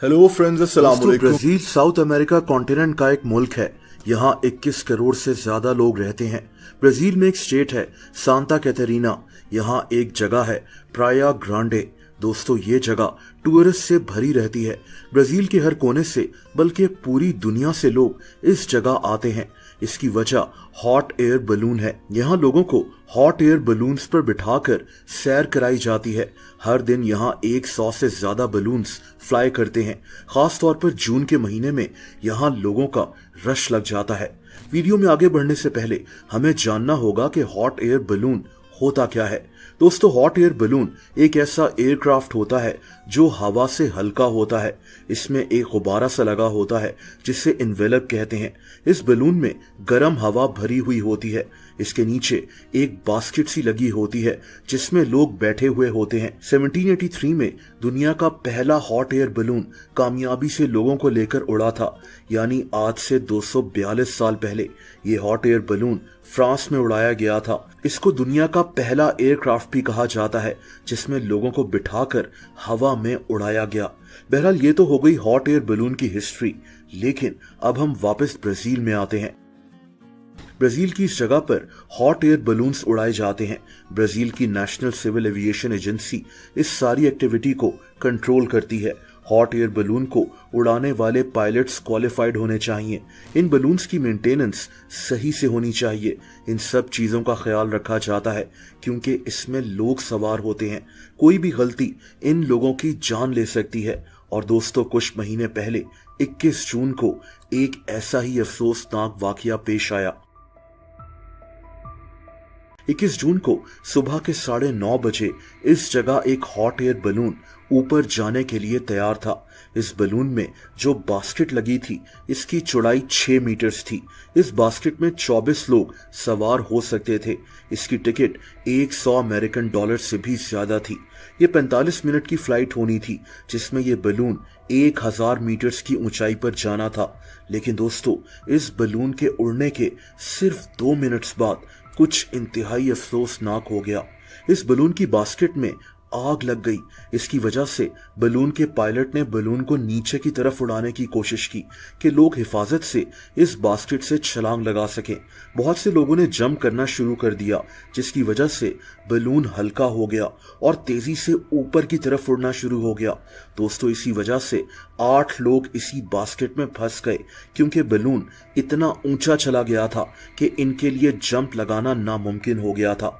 Hello friends, अस्सलाम वालेकुम। Brazil south America continent का एक मुल्क है। यहाँ 21 करोड़ से ज्यादा लोग रहते हैं। ब्राजील में एक स्टेट है सांता कैटरीना। यहाँ एक जगह है प्राया ग्रांडे। दोस्तों, ये जगह टूरिस्ट से भरी रहती है। ब्राजील के हर कोने से बल्कि पूरी दुनिया से लोग इस जगह आते हैं। इसकी वजह हॉट एयर बलून है। यहाँ लोगों को हॉट एयर बलून्स पर बिठाकर सैर कराई जाती है। हर दिन यहाँ 100 से ज्यादा बलून्स फ्लाई करते हैं। खास तौर पर जून के महीने में यहाँ लोगों का रश लग जाता है। वीडियो में आगे बढ़ने से पहले हमें जानना होगा कि हॉट एयर बलून होता क्या है। दोस्तों, हॉट एयर बलून एक ऐसा एयरक्राफ्ट होता है जो हवा से हल्का होता है। इसमें एक गुब्बारा सा लगा होता है जिसे इन्वेलप कहते हैं। इस बलून में गर्म हवा भरी हुई होती है। इसके नीचे एक बास्केट सी लगी होती है जिसमें लोग बैठे हुए होते हैं। 1783 में दुनिया का पहला हॉट एयर बलून कामयाबी से लोगों को लेकर उड़ा था, यानी आज से 242 साल पहले ये हॉट एयर बलून फ्रांस में उड़ाया गया था। इसको दुनिया का पहला एयरक्राफ्ट भी कहा जाता है जिसमें लोगों को बिठाकर हवा में उड़ाया गया। बहरहाल, ये तो हो गई हॉट एयर बलून की हिस्ट्री, लेकिन अब हम वापस ब्राजील में आते हैं। ब्राजील की इस जगह पर हॉट एयर बलून्स उड़ाए जाते हैं। ब्राजील की नेशनल सिविल एविएशन एजेंसी इस सारी एक्टिविटी को कंट्रोल करती है। हॉट एयर बलून को उड़ाने वाले पायलट्स क्वालिफाइड होने चाहिए। इन बलून्स की मेंटेनेंस सही से होनी चाहिए। इन सब चीजों का ख्याल रखा जाता है क्योंकि इसमें लोग सवार होते हैं। कोई भी गलती इन लोगों की जान ले सकती है। और दोस्तों, कुछ महीने पहले 21 जून को एक ऐसा ही अफसोसनाक वाकया पेश आया। 21 जून को सुबह के 9:30 बजे इस जगह एक हॉट एयर बलून ऊपर जाने के लिए तैयार था। इस बलून में जो बास्केट लगी थी इसकी चौड़ाई 6 मीटर्स थी। इस बास्केट में 24 लोग सवार हो सकते थे। इसकी टिकट 100 अमेरिकन डॉलर से भी ज्यादा थी। ये 45 मिनट की फ्लाइट होनी थी जिसमें ये बलून 1000 मीटर्स की ऊंचाई पर जाना था। लेकिन दोस्तों, इस बलून के उड़ने के सिर्फ 2 मिनट्स बाद कुछ इंतहाई अफसोसनाक हो गया। इस बलून की बास्केट में आग लग गई। इसकी वजह से बलून के पायलट ने बलून को नीचे की तरफ उड़ाने की कोशिश की कि लोग हिफाजत से इस बास्केट से छलांग लगा सकें। बहुत से लोगों ने जंप करना शुरू कर दिया जिसकी वजह से बलून हल्का हो गया और तेजी से ऊपर की तरफ उड़ना शुरू हो गया। दोस्तों, इसी वजह से 8 लोग इसी बास्केट में फंस गए क्योंकि बलून इतना ऊंचा चला गया था कि इनके लिए जंप लगाना नामुमकिन हो गया था।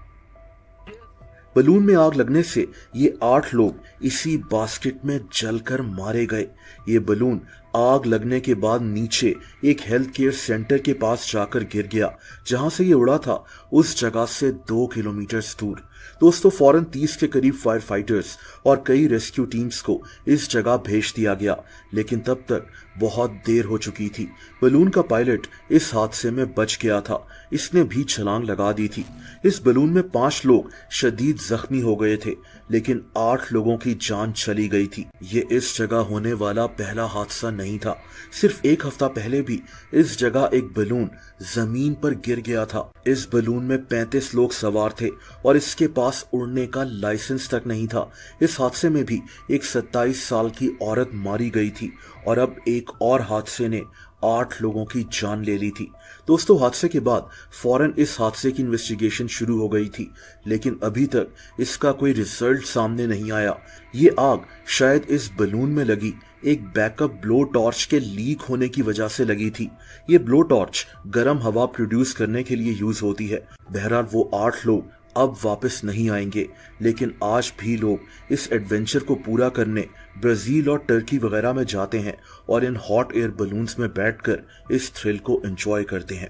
बलून में आग लगने से ये 8 लोग इसी बास्केट में जलकर मारे गए। ये बलून आग लगने के बाद नीचे एक हेल्थ केयर सेंटर के पास जाकर गिर गया। जहां से ये उड़ा था उस जगह से 2 किलोमीटर दूर। दोस्तों, फौरन 30 के करीब फायर फाइटर्स और कई रेस्क्यू टीम्स को इस जगह भेज दिया गया, लेकिन तब तक बहुत देर हो चुकी थी। बलून का पायलट इस हादसे में बच गया था। इसने भी छलांग लगा दी थी। इस बलून में 5 लोग शदीद जख्मी हो गए थे, लेकिन 8 लोगों की जान चली गई थी। ये इस जगह होने वाला पहला हादसा नहीं था। सिर्फ 1 हफ्ता पहले भी इस जगह एक बलून जमीन पर गिर गया था। इस बलून में 35 लोग सवार थे और इसके पास उड़ने का लाइसेंस तक नहीं था। इस हादसे में भी एक 27 साल की औरत मारी गई थी और अब एक और हादसे ने 8 लोगों की जान ले ली थी। दोस्तों, हादसे के बाद फौरन इस हादसे की इन्वेस्टिगेशन शुरू हो गई थी, लेकिन अभी तक इसका कोई रिजल्ट सामने नहीं आया। ये आग शायद इस बलून में लगी एक बैकअप ब्लो टॉर्च के लीक होने की वजह से लगी थी। ये ब्लो टॉर्च गर्म हवा प्रोड्यूस करने के लिए यूज होती है। बहरहाल, वो 8 लोग अब वापस नहीं आएंगे, लेकिन आज भी लोग इस एडवेंचर को पूरा करने ब्राजील और टर्की वगैरह में जाते हैं और इन हॉट एयर बलून्स में बैठकर इस थ्रिल को एंजॉय करते हैं।